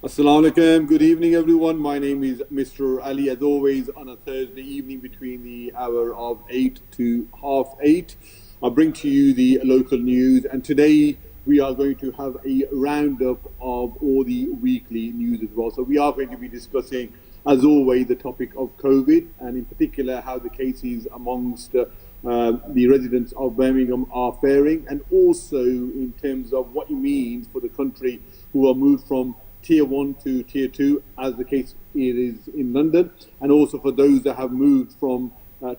Assalamu alaikum. Good evening, everyone. My name is Mr. Ali, as always, on a Thursday evening between the hour of 8 to half 8. I bring to you the local news, and today we are going to have a roundup of all the weekly news as well. So we are going to be discussing, as always, the topic of COVID, and in particular how the cases amongst the residents of Birmingham are faring, and also in terms of what it means for the country who are moved from Tier 1 to Tier 2, as the case it is in London, and also for those that have moved from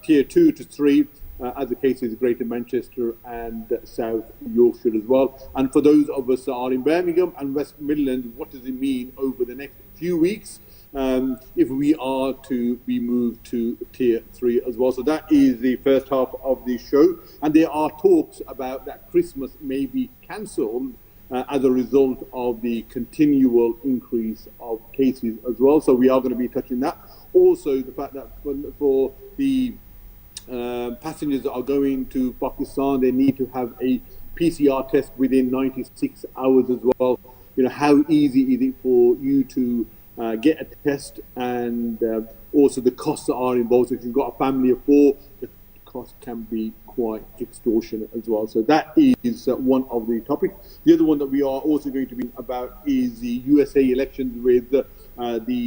Tier 2 to 3, as the case is Greater Manchester and South Yorkshire as well. And for those of us that are in Birmingham and West Midlands, what does it mean over the next few weeks if we are to be moved to Tier 3 as well? So that is the first half of the show, and there are talks about that Christmas may be cancelled as a result of the continual increase of cases as well. So we are going to be touching that. Also, the fact that for the passengers that are going to Pakistan, they need to have a PCR test within 96 hours as well. You know, how easy is it for you to get a test, and also the costs that are involved. So if you've got a family of 4, the cost can be quite extortionate as well. So that is one of the topics. The other one that we are also going to be about is the USA elections, with the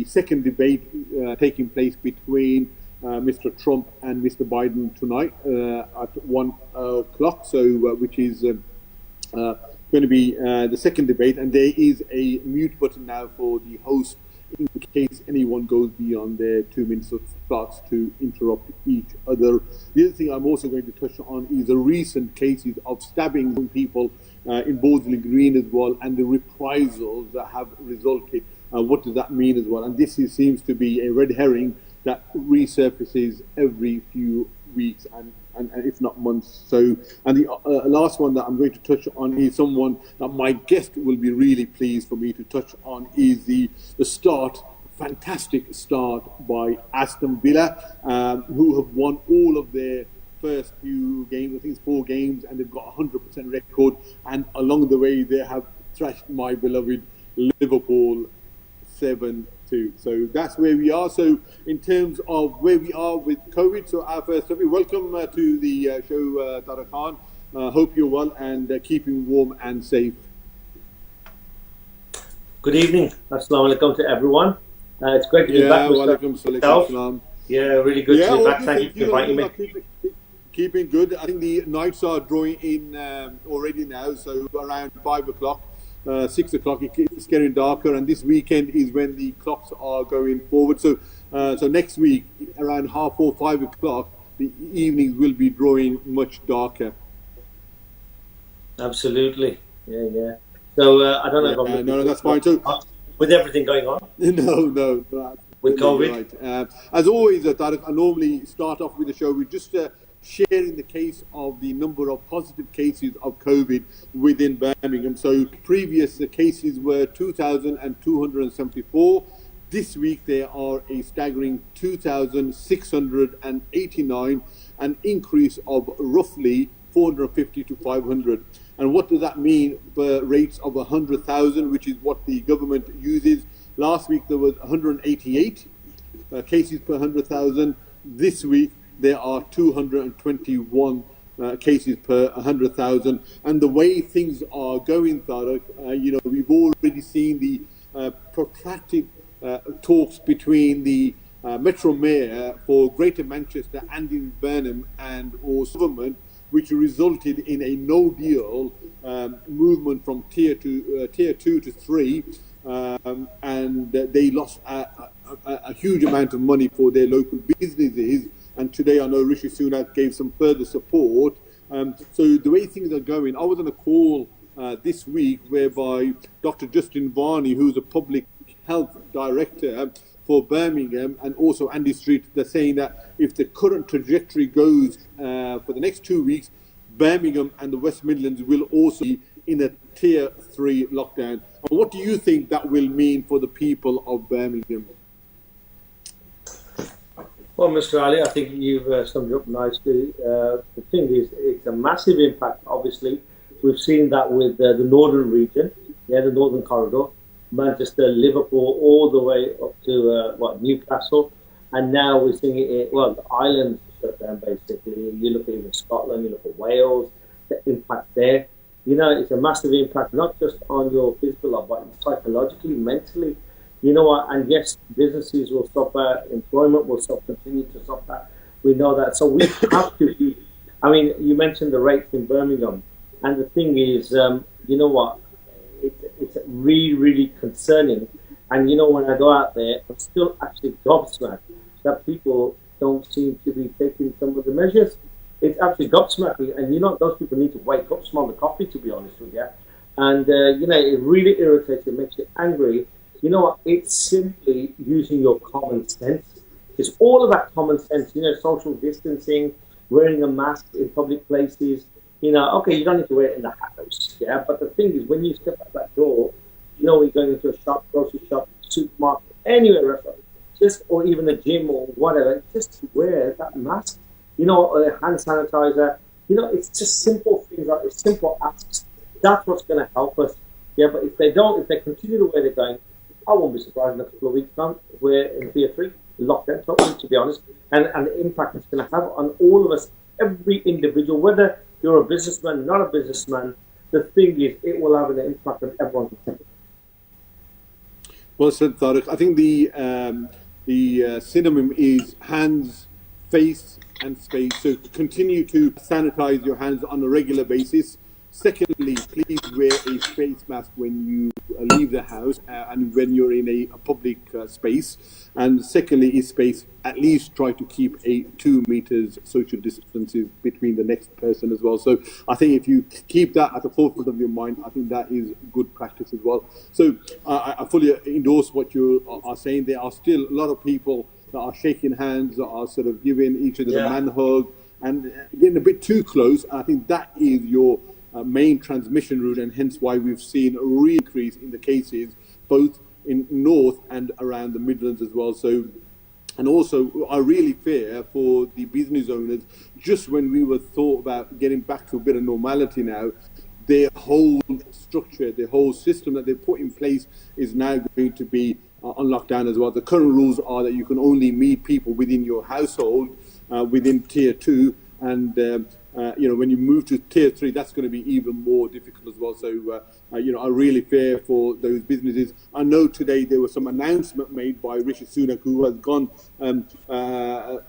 second debate taking place between Mr. Trump and Mr. Biden tonight at 1 o'clock. So which is going to be the second debate, and there is a mute button now for the host in case anyone goes beyond their 2 minutes or starts to interrupt each other. The other thing I'm also going to touch on is the recent cases of stabbing people in Borsley Green as well, and the reprisals that have resulted. What does that mean as well? And this seems to be a red herring that resurfaces every few weeks and if not months. So, and the last one that I'm going to touch on is someone that my guest will be really pleased for me to touch on, is the fantastic start by Aston Villa, who have won all of their first few games. I think it's 4 games, and they've got a 100% record, and along the way they have thrashed my beloved Liverpool 7-2. So that's where we are. So in terms of where we are with COVID, so our first topic, welcome to the show, Tara Khan. Hope you're well and keeping warm and safe. Good evening. Assalamu alaikum to everyone. It's great to be back with yourself. Yeah, really good to be back. Thank you for inviting me. Keeping good. I think the nights are drawing in already now, so around 5 o'clock. 6 o'clock, it's getting darker, and this weekend is when the clocks are going forward. So next week, around 4:30, 5 o'clock, the evenings will be drawing much darker. Absolutely, yeah. So I don't know if I'm no, that's fine. So with everything going on, no, with COVID, right. As always, Tariq, I normally start off with the show with just sharing the case of the number of positive cases of COVID within Birmingham. So previous cases were 2,274. This week there are a staggering 2,689, an increase of roughly 450 to 500. And what does that mean for rates of 100,000, which is what the government uses? Last week there was 188 cases per 100,000. This week there are 221 cases per 100,000. And the way things are going, Tariq, we've already seen the protracted talks between the Metro Mayor for Greater Manchester and in Birmingham and also government, which resulted in a no-deal movement from Tier 2 to 3. And they lost a huge amount of money for their local businesses. And today I know Rishi Sunak gave some further support. So the way things are going, I was on a call this week whereby Dr. Justin Varney, who's a public health director for Birmingham, and also Andy Street, they're saying that if the current trajectory goes for the next 2 weeks, Birmingham and the West Midlands will also be in a Tier 3 lockdown. And what do you think that will mean for the people of Birmingham? Well, Mr. Ali, I think you've summed it up nicely. The thing is, it's a massive impact, obviously. We've seen that with the northern region, the northern corridor. Manchester, Liverpool, all the way up to Newcastle, and now we're seeing it. The islands shut down basically. You look at even Scotland, you look at Wales, the impact there. It's a massive impact not just on your physical life, but psychologically, mentally. You know what? And yes, businesses will suffer, employment will continue to suffer. We know that, so we have to be. I mean, you mentioned the rates in Birmingham, and the thing is, you know what? It's really, really concerning. And when I go out there, I'm still actually gobsmacked that people don't seem to be taking some of the measures. It's absolutely gobsmacking. And those people need to wake up, smell the coffee, to be honest with you. And, it really irritates you, makes you angry. You know what? It's simply using your common sense. It's all about common sense, social distancing, wearing a mask in public places. Okay, you don't need to wear it in the house, yeah? But the thing is, when you step out that door, when you're going into a shop, grocery shop, supermarket, anywhere, restaurant, or even a gym or whatever, just to wear that mask, hand sanitizer, it's just simple things like this, simple asks. That's what's going to help us, yeah? But if they continue the way they're going, I won't be surprised in a couple of weeks' time we're in tier 3, lockdown, totally, to be honest, and the impact it's going to have on all of us, every individual, whether you're a businessman, not a businessman. The thing is, it will have an impact on everyone. Well said, Tariq. I think the synonym is hands, face, and space. So continue to sanitize your hands on a regular basis. Secondly, please wear a face mask when you leave the house and when you're in a public space. And secondly is space. At least try to keep a 2 meters social distances between the next person as well. So I think if you keep that at the forefront of your mind, I think that is good practice as well. So I fully endorse what you are saying. There are still a lot of people that are shaking hands, that are sort of giving each other the man hug and getting a bit too close. I think that is your main transmission route, and hence why we've seen a real increase in the cases both in North and around the Midlands as well. So, and also I really fear for the business owners, just when we were thought about getting back to a bit of normality now, their whole structure, their whole system that they've put in place is now going to be on lockdown as well. The current rules are that you can only meet people within your household within tier 2, and when you move to tier 3, that's going to be even more difficult as well. So, I really fear for those businesses. I know today there was some announcement made by Rishi Sunak, who has gone a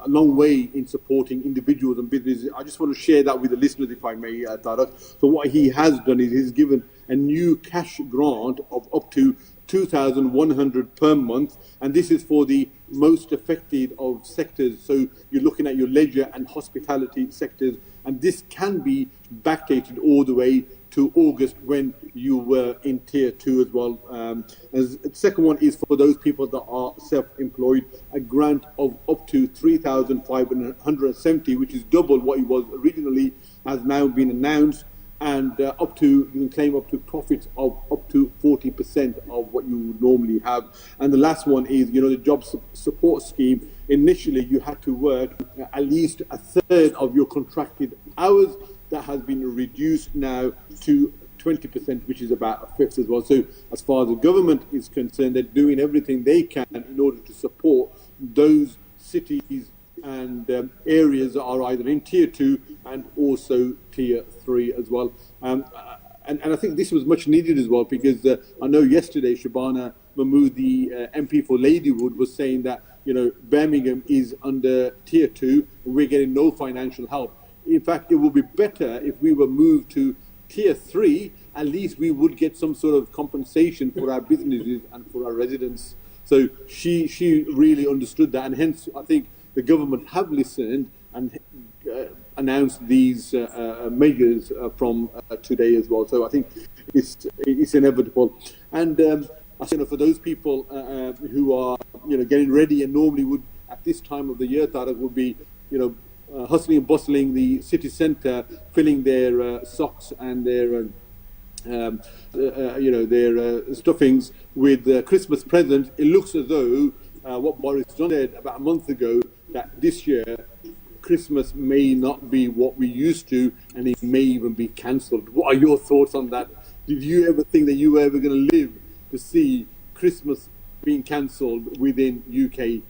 long way in supporting individuals and businesses. I just want to share that with the listeners, if I may, Tarak. So what he has done is he's given a new cash grant of up to 2,100 per month, and this is for the most affected of sectors. So you're looking at your leisure and hospitality sectors, and this can be backdated all the way to August when you were in tier 2 as well. As the second one is for those people that are self-employed, a grant of up to 3,570, which is double what it was originally, has now been announced. And you can claim up to profits of up to 40% of what you would normally have. And the last one is, the job support scheme. Initially, you had to work at least a third of your contracted hours. That has been reduced now to 20%, which is about a fifth as well. So as far as the government is concerned, they're doing everything they can in order to support those cities and areas that are either in tier 2 and also tier 3 as well. And I think this was much needed as well, because I know yesterday Shabana Mahmood, the MP for Ladywood, was saying that Birmingham is under tier 2 and we're getting no financial help. In fact, it would be better if we were moved to tier 3. At least we would get some sort of compensation for our businesses and for our residents. So she really understood that, and hence I think the government have listened and announced these measures from today as well. So I think it's inevitable. And for those people who are getting ready and normally would at this time of the year, Tariq, would be hustling and bustling the city centre, filling their socks and their their stuffings with Christmas presents. It looks as though what Boris Johnson said about a month ago, that this year Christmas may not be what we used to, and it may even be cancelled. What are your thoughts on that? Did you ever think that you were ever going to live to see Christmas being cancelled within UK?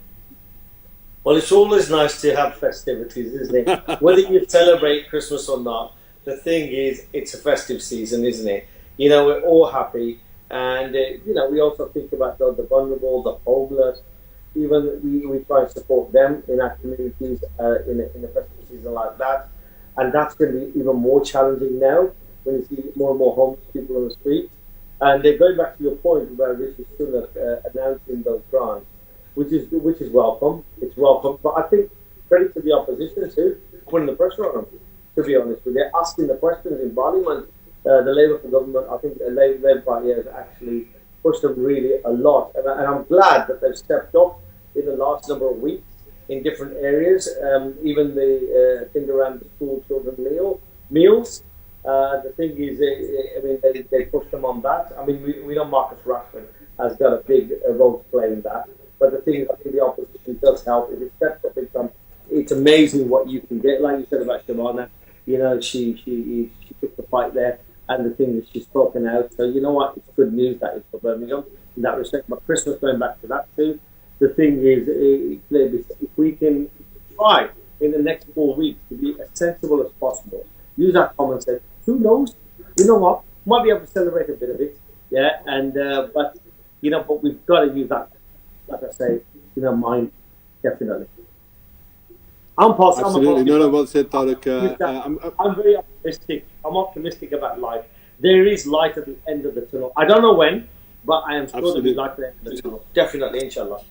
Well, it's always nice to have festivities, isn't it? Whether you celebrate Christmas or not, the thing is, it's a festive season, isn't it? You know, we're all happy, and you know, we also think about the vulnerable, the homeless. Even we try and support them in our communities in a festive season like that, and that's going to be even more challenging now when you see more and more homeless people on the streets. And going back to your point about Rishi Sunak announcing those grants, which is welcome. It's welcome, but I think credit to the opposition too, putting the pressure on them. To be honest with you, asking the questions in Parliament. The Labour government, I think the Labour Party has actually pushed them really a lot, and I'm glad that they've stepped up in the last number of weeks in different areas. Even the thing around the school children meals. The thing is, I mean, they pushed them on that. I mean, we know Marcus Rashford has got a big role to play in that. But the thing is, I think the opposition does help. If it steps up income, it's amazing what you can get. Like you said about Shamana, you know, she took the fight there, and the thing is, she's spoken out. So you know what? It's good news that is for Birmingham in that respect. But Christmas, going back to that too, the thing is, if we can try in the next 4 weeks to be as sensible as possible, use our common sense. Who knows? You know what? Might be able to celebrate a bit of it, yeah. And but you know, but we've got to use that, like I say, in our mind, definitely. I'm positive. Absolutely. No, well said, Tariq. I'm very optimistic. I'm optimistic about life. There is light at the end of the tunnel. I don't know when, but I am sure there is light at the end of the tunnel. Definitely, inshallah.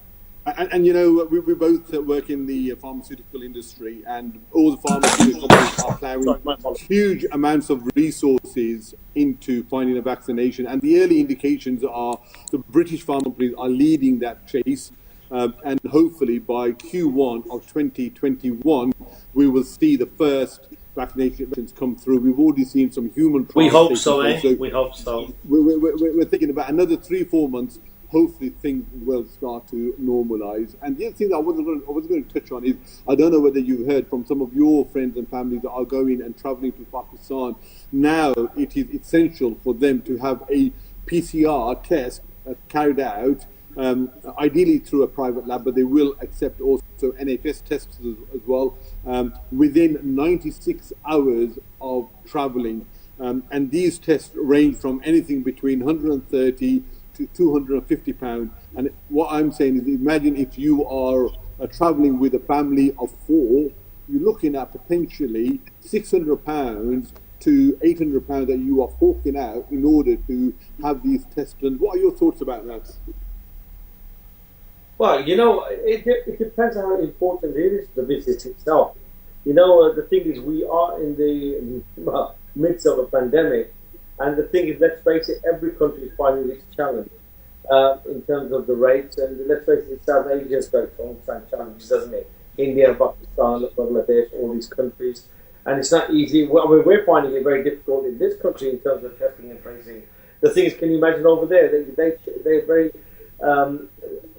And you know, we both work in the pharmaceutical industry, and all the pharmaceutical companies are plowing huge amounts of resources into finding a vaccination. And the early indications are the British pharma companies are leading that chase. And hopefully by Q1 of 2021, we will see the first vaccinations come through. We've already seen some human trials. We hope so, eh? We hope so. We're thinking about another 3-4 months. Hopefully things will start to normalize. And the other thing that I was going to touch on is, I don't know whether you've heard from some of your friends and families that are going and traveling to Pakistan. Now it is essential for them to have a PCR test carried out, ideally through a private lab, but they will accept also NHS tests as well, within 96 hours of traveling. And these tests range from anything between 130 to £250. And what I'm saying is, imagine if you are traveling with a family of 4, you're looking at potentially £600 to £800 that you are forking out in order to have these tests done. What are your thoughts about that? Well, you know, it depends on how important it is, the visit itself. You know, the thing is, we are in the midst of a pandemic. And the thing is, let's face it, every country is finding its challenge in terms of the rates. And let's face it, South Asia has got its own challenges, doesn't it? India, Pakistan, Bangladesh, all these countries. And it's not easy. Well, I mean, we're finding it very difficult in this country in terms of testing and tracing. The thing is, can you imagine over there? They're very...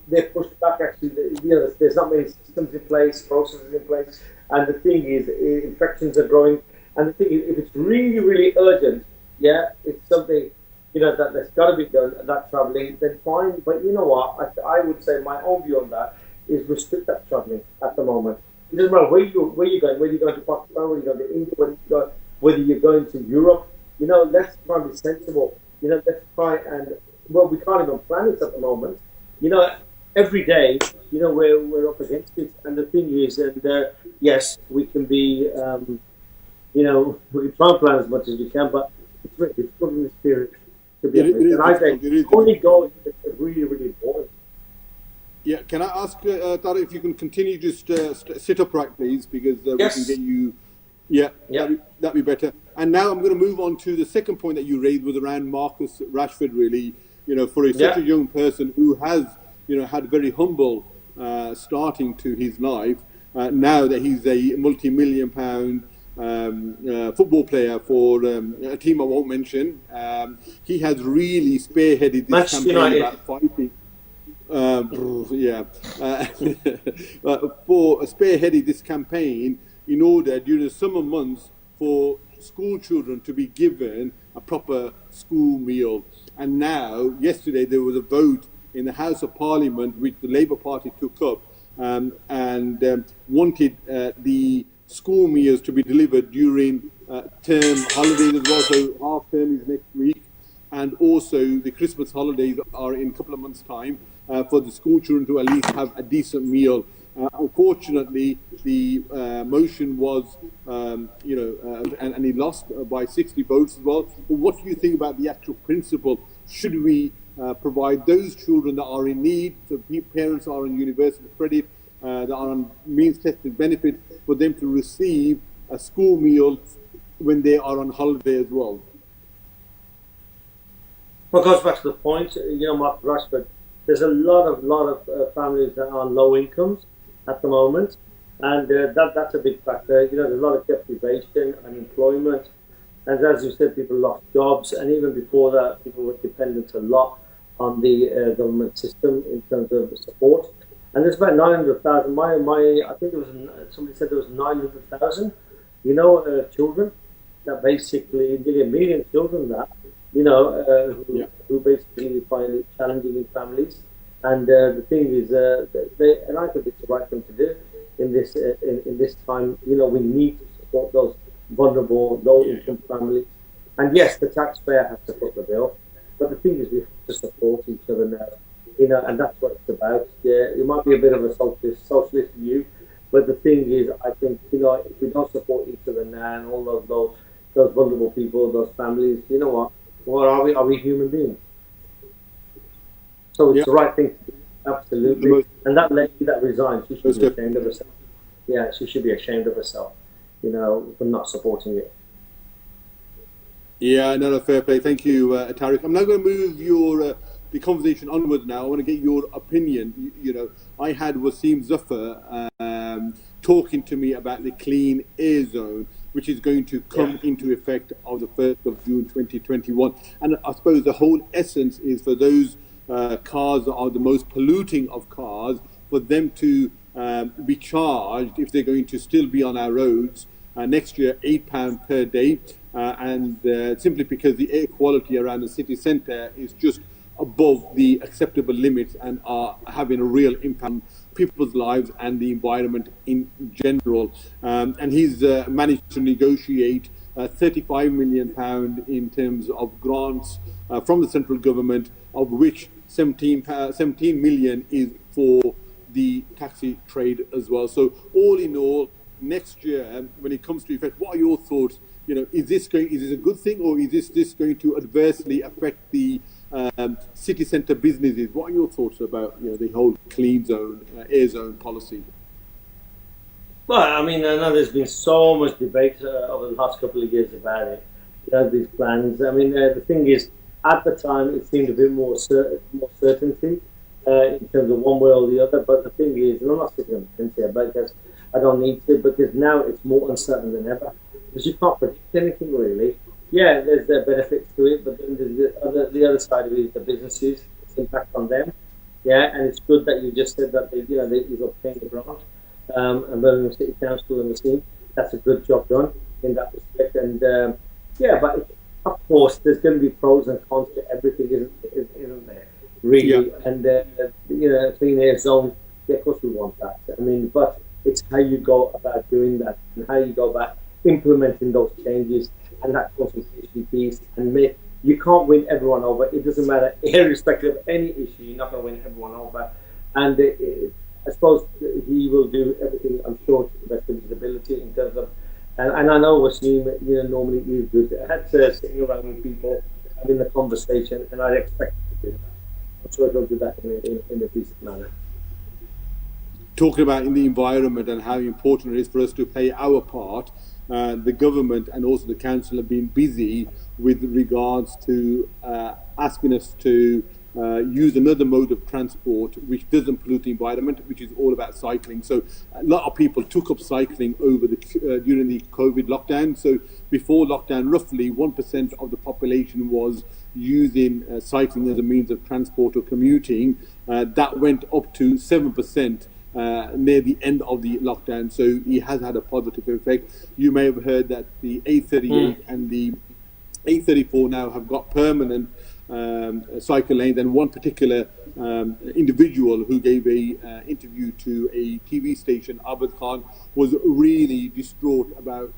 they're pushed back, actually. You know, there's not many systems in place, processes in place. And the thing is, infections are growing. And the thing is, if it's really, really urgent, yeah, it's something, you know, that's got to be done, that travelling, then fine. But you know what? I would say my own view on that is restrict that travelling at the moment. It doesn't matter where you're going, whether you're going to Pakistan, whether you're going to India, whether you're going to Europe. You know, let's try and be sensible. You know, let's try and, well, we can't even plan it at the moment. You know, every day, you know, we're up against it. And the thing is, and yes, we can be, you know, we can try and plan as much as we can, but it's really difficult in the spirit to be honest. And I think only go is really, really important. Yeah, can I ask, Tariq, if you can continue just sit upright, please, because Yes. we can get you... Yeah, that'd be better. And now I'm going to move on to the second point that you raised was around Marcus Rashford, really, you know, for such a young person who has, you know, had very humble starting to his life. Now that he's a multi-million pound football player for a team I won't mention, he has really spearheaded this campaign about fighting. For spearheaded this campaign in order during the summer months for school children to be given a proper school meal. And now, yesterday, there was a vote in the House of Parliament which the Labour Party took up and wanted the school meals to be delivered during term holidays as well. So half term is next week, and also the Christmas holidays are in a couple of months' time, for the school children to at least have a decent meal. Unfortunately, the motion was, and he lost by 60 votes as well. But what do you think about the actual principle? Should we provide those children that are in need, so parents are on universal credit, that are on means-tested benefit, for them to receive a school meal when they are on holiday as well? Well, it goes back to the point, Mark Rashford, there's a lot of families that are on low incomes at the moment, and that's a big factor. There's a lot of deprivation, unemployment, and as you said, people lost jobs, and even before that, people were dependent a lot on the government system in terms of support. And there's about 900,000. I think somebody said there was 900,000, children that basically, nearly a million children who basically find it challenging in families. And the thing is, and I think it's the right thing to do in this time. We need to support those vulnerable, low-income families. And yes, the taxpayer has to foot the bill, but the thing is, we have to support each other now. And that's what it's about. Yeah, it might be a bit of a socialist view, but the thing is, I think if we don't support each other now and all those vulnerable people, those families, you know what are we? Are we human beings? So it's the right thing to do, absolutely. And that lady that resigned, she should be ashamed of herself. Yeah, she should be ashamed of herself, for not supporting it. Yeah, no, fair play. Thank you, Tariq. I'm now going to move the conversation onwards now. I want to get your opinion. I had Wasim Zafar talking to me about the clean air zone, which is going to come into effect on the 1st of June 2021. And I suppose the whole essence is for those cars that are the most polluting of cars, for them to be charged, if they're going to still be on our roads, next year, £8 per day. And simply because the air quality around the city centre is just above the acceptable limits and are having a real impact on people's lives and the environment in general. And he's managed to negotiate £35 million in terms of grants from the central government, of which 17 million is for the taxi trade as well. So all in all, next year, when it comes to effect, what are your thoughts? Is this a good thing, or is this going to adversely affect the city centre businesses? What are your thoughts about the whole clean zone, air zone policy? Well, I know there's been so much debate over the last couple of years about it. These plans. The thing is, at the time, it seemed a bit more certainty in terms of one way or the other. But the thing is, and I'm not sitting on the fence here, because I don't need to, because now it's more uncertain than ever. Because you can't predict anything really. Yeah, there's the benefits to it, but then there's the other side of it is the businesses, its impact on them. Yeah, and it's good that you just said that you've obtained the grant, and Birmingham City Council and the team. That's a good job done in that respect. And but of course, there's going to be pros and cons to everything, isn't there? Really, and clean air zone. Yeah, of course we want that. But it's how you go about doing that and how you go about implementing those changes and that consultation piece. And you can't win everyone over. It doesn't matter, irrespective of any issue. You're not going to win everyone over. And I suppose he will do everything, I'm sure, to the best of his ability in terms of. And I know Wasim, normally is good at sitting around with people, having the conversation, and I'd expect him to do that. I'm sure he'll do that in a decent manner. Talking about in the environment and how important it is for us to play our part, the government and also the council have been busy with regards to asking us to use another mode of transport which doesn't pollute the environment, which is all about cycling. So a lot of people took up cycling over during the COVID lockdown. So before lockdown, roughly 1% of the population was using cycling as a means of transport or commuting. That went up to 7% near the end of the lockdown. So he has had a positive effect. You may have heard that the A38 and the A34 now have got permanent cycle lanes, and one particular individual who gave a interview to a TV station, Abid Khan, was really distraught about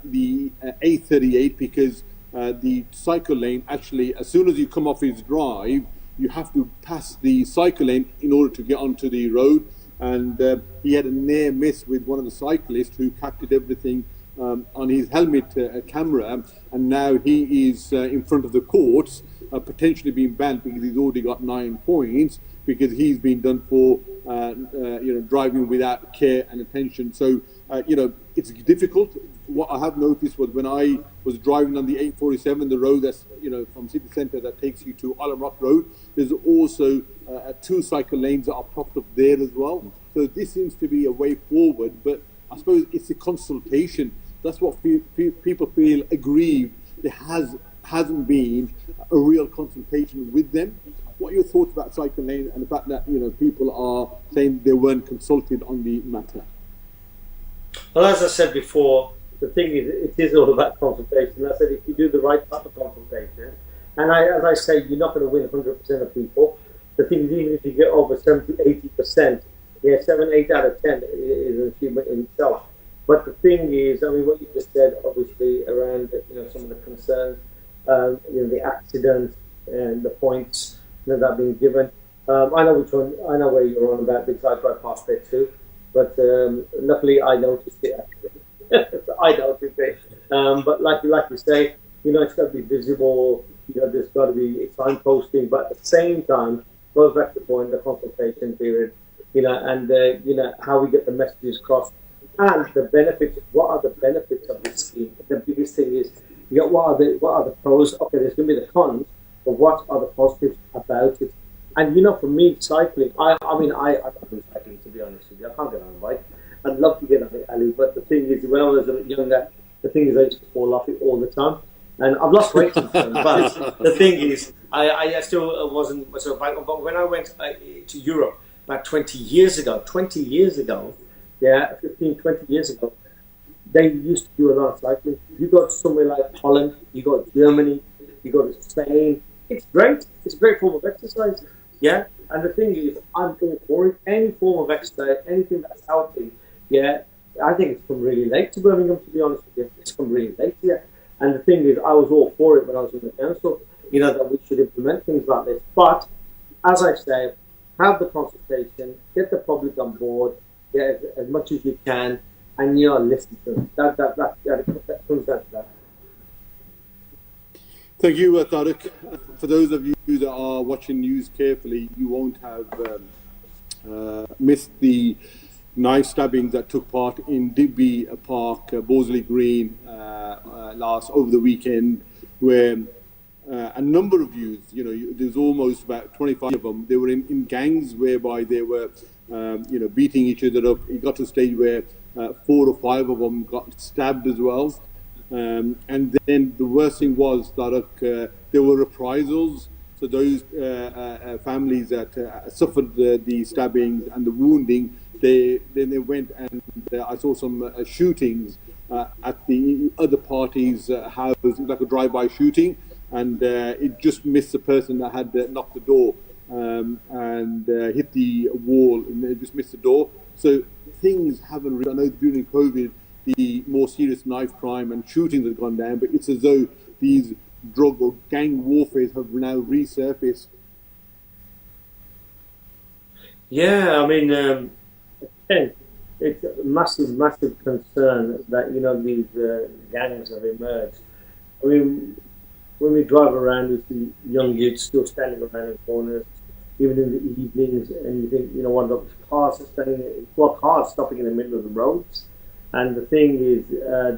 the A38 because the cycle lane actually, as soon as you come off his drive, you have to pass the cycle lane in order to get onto the road. And he had a near miss with one of the cyclists who captured everything on his helmet camera, and now he is in front of the courts, potentially being banned because he's already got 9 points because he's been done for driving without care and attention. So it's difficult. What I have noticed was when I was driving on the 847, the road that's from city centre that takes you to Alam Rock Road, there's also 2 cycle lanes that are propped up there as well. So this seems to be a way forward, but I suppose it's a consultation. That's what people feel aggrieved. There hasn't been a real consultation with them. What are your thoughts about cycle lane and the fact that people are saying they weren't consulted on the matter? Well, as I said before, the thing is, it is all about consultation. I said if you do the right type of consultation, and as I say, you're not going to win 100% of people. The thing is, even if you get over 70, 80%, 7, 8 out of 10 is an achievement in itself. But the thing is, I mean, what you just said, obviously, around some of the concerns, the accidents and the points that have been given. I know which one. I know where you're on about because I drive past there too. But luckily, I noticed it. Actually, I noticed it. But like you say, it's got to be visible. There's got to be signposting. But at the same time, goes back to the point, the consultation period. And how we get the messages across. And the benefits. What are the benefits of this scheme? The biggest thing is, what are the pros? Okay, there's going to be the cons, but what are the positives about it? And for me, cycling. I mean, I don't do cycling, to be honest with you. I can't get on a bike. I'd love to get on the alley, but the thing is, when I was a bit younger, the thing is, I used to fall off it all the time, and I've lost weight since then. But the thing is, I still wasn't much of a bike. But when I went to Europe about 20 years ago, 15, 20 years ago, they used to do a lot of cycling. You go to somewhere like Holland, you go to Germany, you go to Spain. It's great. It's a great form of exercise. Yeah. And the thing is, I'm all for it. Any form of exercise, anything that's healthy. Yeah. I think it's come really late to Birmingham, to be honest with you. It's come really late here. And the thing is, I was all for it when I was in the council, that we should implement things like this. But, as I say, have the consultation, get the public on board, as much as you can, and listen to them. That comes down to that. Thank you, Tariq. For those of you that are watching news carefully, you won't have missed the knife stabbings that took part in Digby Park, Bosley Green, over the weekend, where a number of youths, there's almost about 25 of them, they were in gangs whereby they were, beating each other up. It got to a stage where 4 or 5 of them got stabbed as well. And then the worst thing was that there were reprisals. So those families that suffered the stabbings and the wounding, they went and I saw some shootings at the other party's house, like a drive-by shooting, and it just missed the person that had knocked the door and hit the wall, and it just missed the door. So things haven't. I know during COVID, the more serious knife crime and shootings have gone down, but it's as though these drug or gang warfare have now resurfaced. Yeah, I mean, again, it's a massive concern that these gangs have emerged. I mean, when we drive around, we see young youths still standing around in corners, even in the evenings, and you think, one of the cars stopping in the middle of the roads. And the thing is,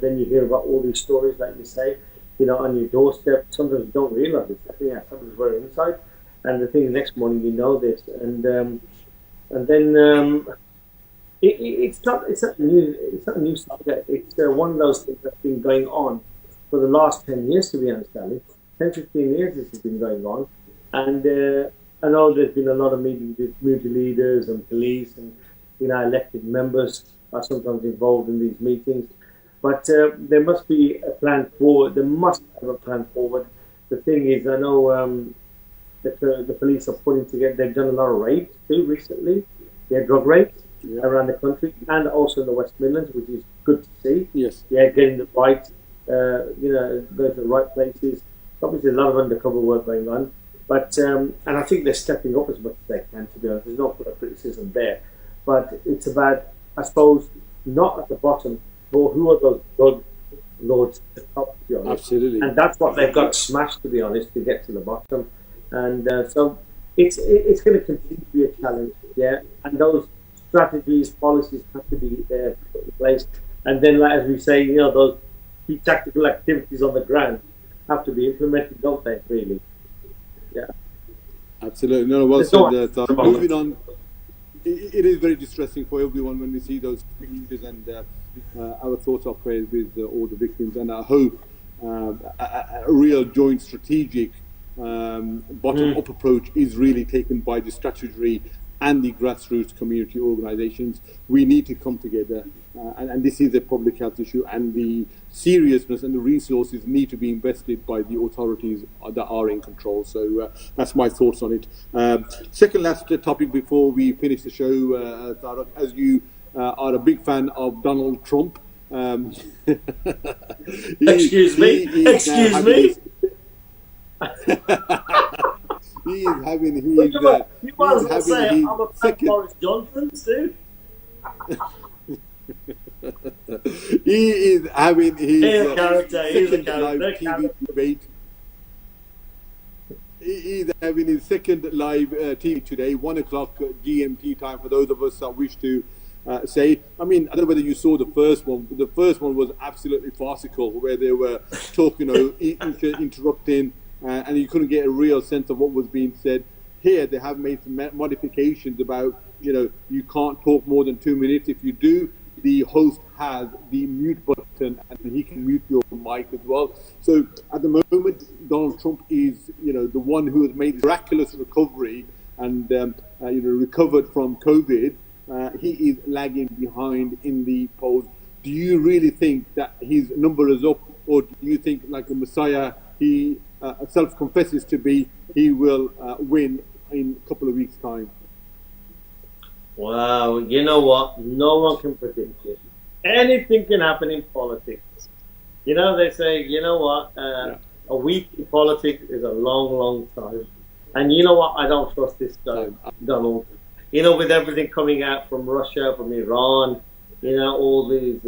then you hear about all these stories, like you say, on your doorstep. Sometimes you don't realise it's happening. Sometimes we're inside, and the thing the next morning you know this, and then it's not a new subject. It's one of those things that's been going on for the last 10 years, to be honest, Ali. 10, 15 years this has been going on, and I know there's been a lot of meetings with community leaders and police, and elected members are sometimes involved in these meetings. But there must be a plan forward. There must have a plan forward. The thing is, I know the police are putting together. They've done a lot of raids too recently. Yeah, drug raids around the country and also in the West Midlands, which is good to see. Yes. Yeah, getting the right, go to the right places. Obviously, a lot of undercover work going on, but and I think they're stepping up as much as they can. To be honest, there's no criticism there, but it's about, I suppose, not at the bottom, but who are those drug lords at the top, to be honest. Absolutely. And that's what they've got smashed, to be honest, to get to the bottom. And so it's going to continue to be a challenge, yeah. And those strategies, policies have to be put in place. And then, like, as we say, those key tactical activities on the ground have to be implemented, don't they? Really, yeah. Absolutely. No, well said. Moving on. It is very distressing for everyone when we see those images, and our thoughts are prayers with all the victims. And I hope a real joint strategic bottom-up approach is really taken by the statutory and the grassroots community organisations. We need to come together, and this is a public health issue, and the seriousness and the resources need to be invested by the authorities that are in control. So that's my thoughts on it. Second last topic before we finish the show, Tariq, as you are a big fan of Donald Trump. Excuse me. He is having his. You might as well say I'm a fan of Boris Johnson, too. He is having his second live TV debate. He is having his second live TV today, 1 o'clock GMT time, for those of us that wish to say. I mean, I don't know whether you saw the first one. The first one was absolutely farcical, where they were talking, interrupting, and you couldn't get a real sense of what was being said. Here, they have made some modifications about, you can't talk more than 2 minutes. If you do, the host has the mute button, and he can mute your mic as well. So at the moment, Donald Trump is, the one who has made miraculous recovery and, recovered from COVID. He is lagging behind in the polls. Do you really think that his number is up, or do you think, like the Messiah he self-confesses to be, he will win in a couple of weeks' time? Wow, you know what? No one can predict it. Anything can happen in politics. They say, a week in politics is a long, long time. And you know what? I don't trust this guy, Donald. With everything coming out from Russia, from Iran, all these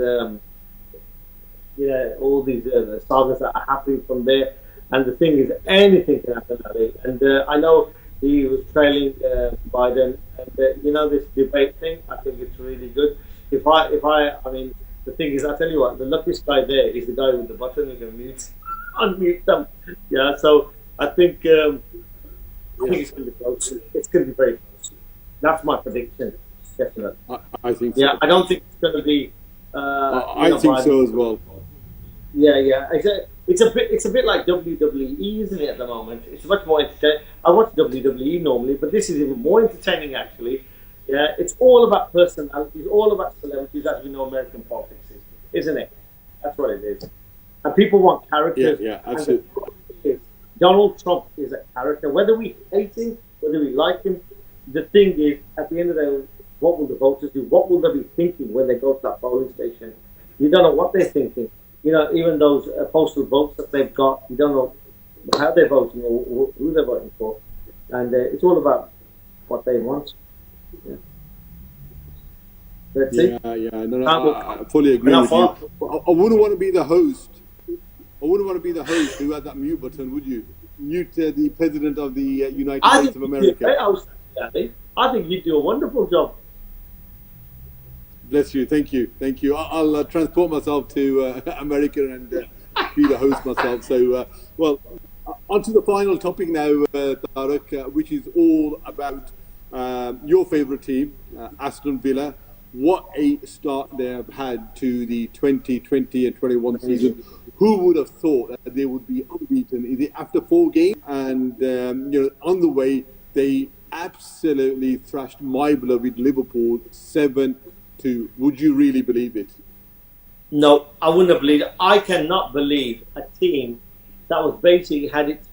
sagas that are happening from there. And the thing is, anything can happen, Ali. And I know he was trailing Biden, and this debate thing, I think it's really good. I mean, the thing is, I tell you what, the luckiest guy there is the guy with the button who can unmute them. Yeah, so I think it's going to be close. It's going to be very close. That's my prediction, definitely. I think so. Yeah, I don't think it's going to be. I think Biden. So as well. Yeah. It's a bit like WWE, isn't it? At the moment, it's much more entertaining. I watch WWE normally, but this is even more entertaining, actually. Yeah, it's all about personalities, all about celebrities, as we know American politics is, isn't it? That's what it is. And people want characters. Yeah, absolutely. Donald Trump is a character. Whether we hate him, whether we like him, the thing is, at the end of the day, what will the voters do? What will they be thinking when they go to that polling station? You don't know what they're thinking. Even those postal votes that they've got, you don't know how they're voting or who they're voting for. And it's all about what they want. Yeah. That's it. Yeah. No, I fully agree with you. I wouldn't want to be the host. Who had that mute button, would you? Mute the President of the United States of America. I think you'd do a wonderful job. Bless you. Thank you. I'll transport myself to America and be the host myself. So, on to the final topic now, Tariq, which is all about your favourite team, Aston Villa. What a start they have had to the 2020 and 21 season. Who would have thought that they would be unbeaten? Is it after 4 games? And on the way, they absolutely thrashed my beloved Liverpool 7-2. Would you really believe it? No, I wouldn't have believed it. I cannot believe a team that was basically had its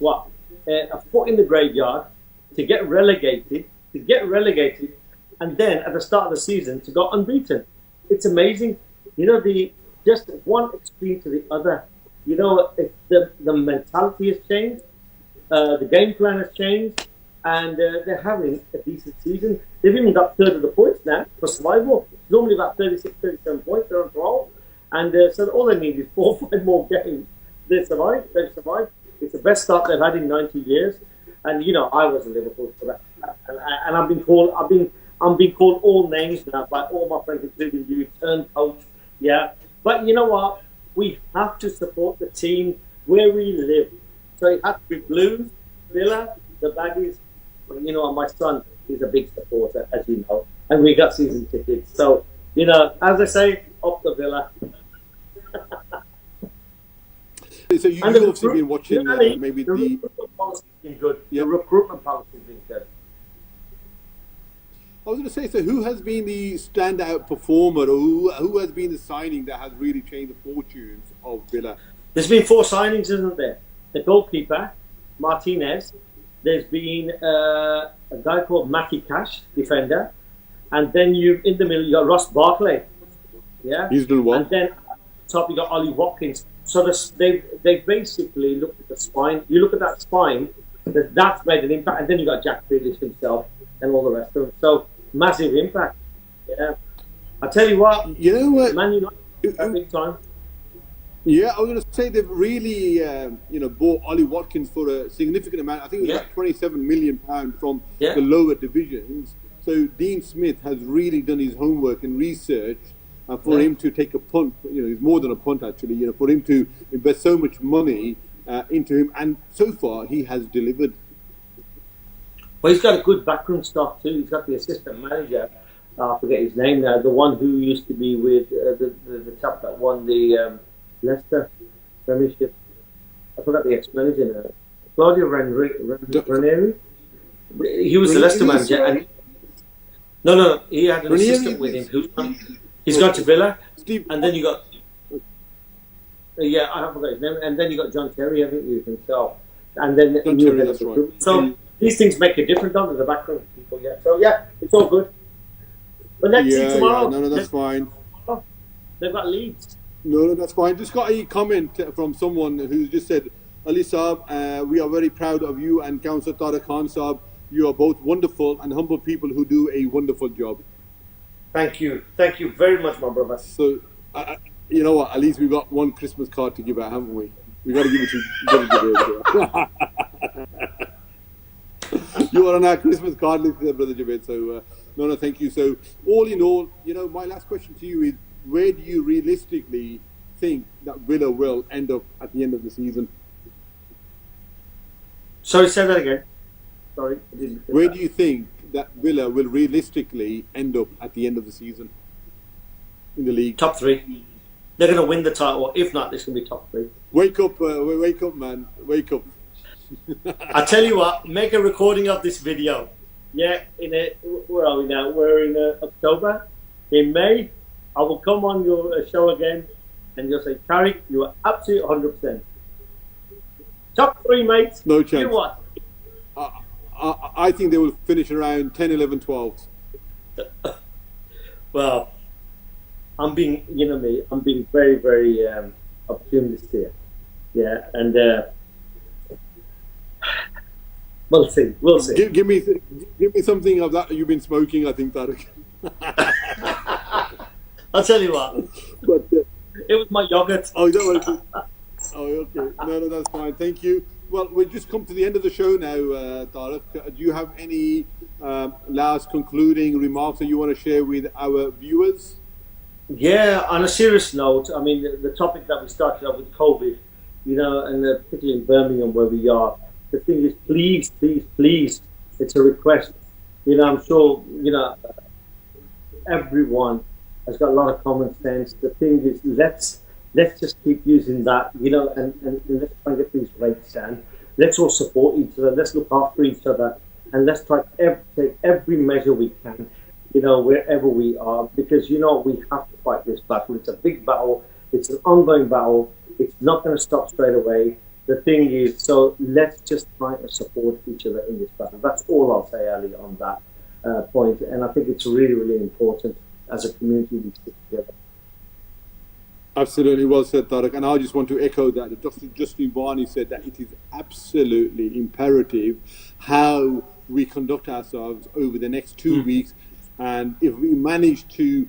a foot in the graveyard to get relegated, and then at the start of the season to go unbeaten. It's amazing. You know, just one extreme to the other. You know, the mentality has changed, the game plan has changed, and they're having a decent season. They've even got third of the points now for survival. It's normally about 36, 37 points. They're on 12. And so all they need is 4 or 5 more games. They've survived. It's the best start they've had in 90 years. And you know, I was in Liverpool for that. And I'm being called all names now by all my friends, including you, turned coach. Yeah. But you know what? We have to support the team where we live. So it has to be Blues, Villa, the Baggies. You know, my son is a big supporter, as you know, and we got season tickets. So, you know, as I say, up the Villa. So you've obviously been watching maybe the recruitment policy has been good. Yeah. The recruitment policy has been good. I was going to say, so who has been the standout performer, or who has been the signing that has really changed the fortunes of Villa? There's been 4 signings, isn't there? The goalkeeper, Martinez. There's been a guy called Matty Cash, defender. And then in the middle, you got Ross Barkley. Yeah? He's done well. And then top, you got Ollie Watkins. So they basically looked at the spine. You look at that spine, that's made an impact. And then you got Jack Grealish himself and all the rest of them. So massive impact. Yeah. I tell you what. You know what? Man United, big time. Yeah, I was going to say they've really, bought Ollie Watkins for a significant amount. I think it was like £27 million from the lower divisions. So Dean Smith has really done his homework and research. For him to take a punt, it's more than a punt actually. For him to invest so much money into him, and so far he has delivered. Well, he's got a good backroom staff too. He's got the assistant manager. I forget his name now. The one who used to be with the chap that won the Leicester Premiership. I forgot the ex-manager now. Claudio Ranieri. He was the Leicester manager, and no, he had an assistant with him. He's gone to Villa, and then you got I forgot his name, and then you got John Terry, haven't you, himself, and then that's right. So these things make a difference, don't they, the background people? Yeah, so it's all good. But let's see tomorrow. No, that's fine. They've got Leeds. No, that's fine. Just got a comment from someone who just said, Ali Saab, we are very proud of you and Councillor Tariq Khan Saab. You are both wonderful and humble people who do a wonderful job. Thank you very much, my brother. So, you know what? At least we've got one Christmas card to give out, haven't we? We got to give it to you are on our Christmas card list there, Brother Javed. So, no, thank you. So, all in all, my last question to you is, where do you realistically think that Villa will end up at the end of the season? Sorry, say that again. Sorry. Where do you think that Villa will realistically end up at the end of the season in the league? Top 3. They're going to win the title. If not, this will be top 3. Wake up, man. Wake up. I tell you what, make a recording of this video. Yeah, where are we now? We're in October. In May, I will come on your show again and you'll say, Tariq, you are absolutely 100%. Top 3, mates. No chance. You know what? I think they will finish around 10, 11, 12. Well, I'm being very, very optimistic here. Yeah, and we'll see. Give me something of that you've been smoking, I think, Tariq. I'll tell you what. But, it was my yogurt. Oh, okay. No, that's fine. Thank you. Well, we've just come to the end of the show now, Tariq. Do you have any last concluding remarks that you want to share with our viewers? Yeah, on a serious note, I mean, the topic that we started off with COVID, and particularly in Birmingham where we are, the thing is, please, it's a request. I'm sure, everyone has got a lot of common sense. The thing is, let's just keep using that, and let's try and get these rates down. Let's all support each other. Let's look after each other. and let's try to take every measure we can, wherever we are, because we have to fight this battle. It's a big battle. It's an ongoing battle. It's not going to stop straight away. The thing is, so let's just try and support each other in this battle. That's all I'll say, Ali, on that point. And I think it's really, really important as a community we stick together. Absolutely well said, Tariq. And I just want to echo that. Justin Barney said that it is absolutely imperative how we conduct ourselves over the next 2 weeks. And if we manage to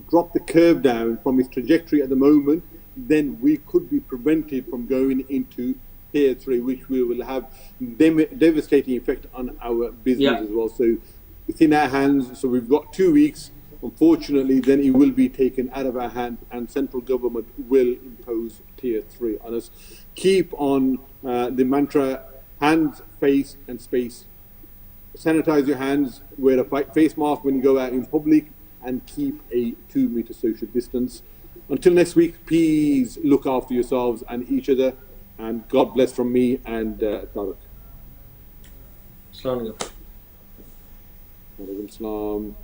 drop the curve down from its trajectory at the moment, then we could be prevented from going into tier 3, which we will have devastating effect on our business as well. So it's in our hands. So we've got 2 weeks. Unfortunately, then it will be taken out of our hands, and central government will impose tier 3 on us. Keep on the mantra: hands, face, and space. Sanitize your hands, wear a face mask when you go out in public, and keep a 2-meter social distance. Until next week, please look after yourselves and each other, and God bless from me and Tariq. Assalamu alaikum. Wa alaikum salam.